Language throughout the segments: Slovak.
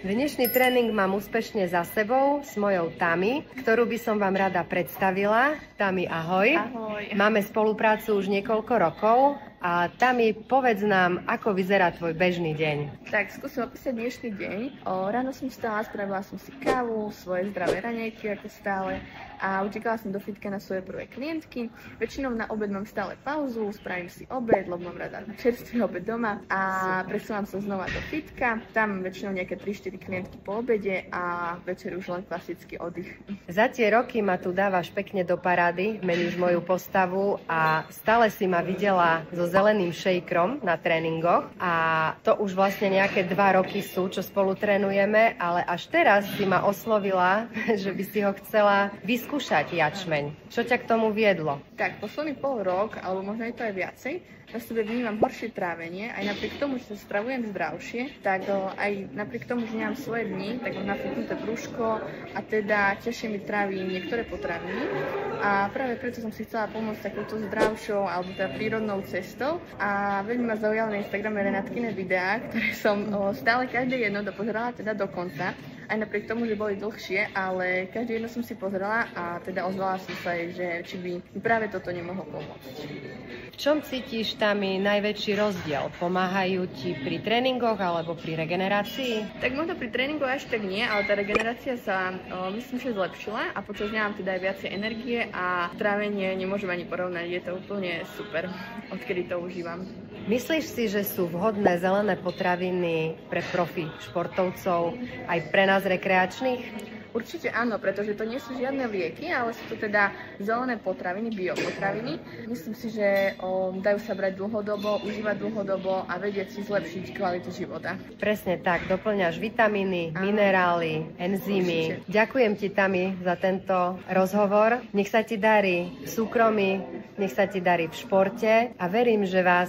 Dnešný tréning mám úspešne za sebou s mojou Tami, ktorú by som vám rada predstavila. Tami, ahoj. Ahoj. Máme spoluprácu už niekoľko rokov a Tami, povedz nám, ako vyzerá tvoj bežný deň. Tak, skúsim opísať dnešný deň. Ráno som vstala, spravila som si kávu, svoje zdravé raňajky ako stále a utekala som do fitka na svoje prvé klientky. Väčšinou na obed mám stále pauzu, spravím si obed, lebo mám rada čerstvý obed doma a presúvam sa znova do fitka. Tam väčšinou nejaké 3-4 klientky po obede a večer už len klasický oddych. Za tie roky ma tu dávaš pekne do parády, meníš moju postavu a stále si ma videla so zeleným šejkrom na tréningoch a to už vlastne nejaké 2 roky sú, čo spolu trénujeme, ale až teraz si ma oslovila, že by si ho chcela vyskúšať jačmeň. Čo ťa k tomu viedlo? Tak, posledný pol rok, alebo možno je to aj viacej, na sebe vnímam horšie trávenie, aj napriek tomu, že sa stravujem zdravšie, tak aj napriek tomu, že nemám svoje dni, tak mám nafúknuté brúško a teda ťažšie mi trávi niektoré potraviny. A práve preto som si chcela pomôcť takouto zdravšou alebo teda prírodnou cestou a veľmi ma zaujalo na Instagrame Renatkine videá, ktoré som stále každé jedno dopozerala teda do konca. Aj napriek tomu, že boli dlhšie, ale každé jedno som si pozrela a teda ozvala som sa jej, že či by mi práve toto nemohlo pomôcť. V čom cítiš tam najväčší rozdiel? Pomáhajú ti pri tréningoch alebo pri regenerácii? Tak možno pri tréningu až tak nie, ale tá regenerácia sa myslím, že zlepšila a počas dňa mám teda aj viacej energie a trávenie nemôžem ani porovnať, je to úplne super, odkedy to užívam. Myslíš si, že sú vhodné zelené potraviny pre profi športovcov aj pre nás rekreačných? Určite áno, pretože to nie sú žiadne lieky, ale sú to teda zelené potraviny, biopotraviny. Myslím si, že dajú sa brať dlhodobo, užívať dlhodobo a vedieť si zlepšiť kvalitu života. Presne tak, doplňaš vitamíny, minerály, enzymy. Určite. Ďakujem ti, Tami, za tento rozhovor. Nech sa ti darí v súkromí, nech sa ti darí v športe a verím, že vás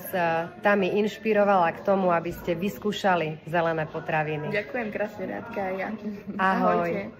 Tami inšpirovala k tomu, aby ste vyskúšali zelené potraviny. Ďakujem krásne, Rádka, aj ja. Ahoj. Ahojte.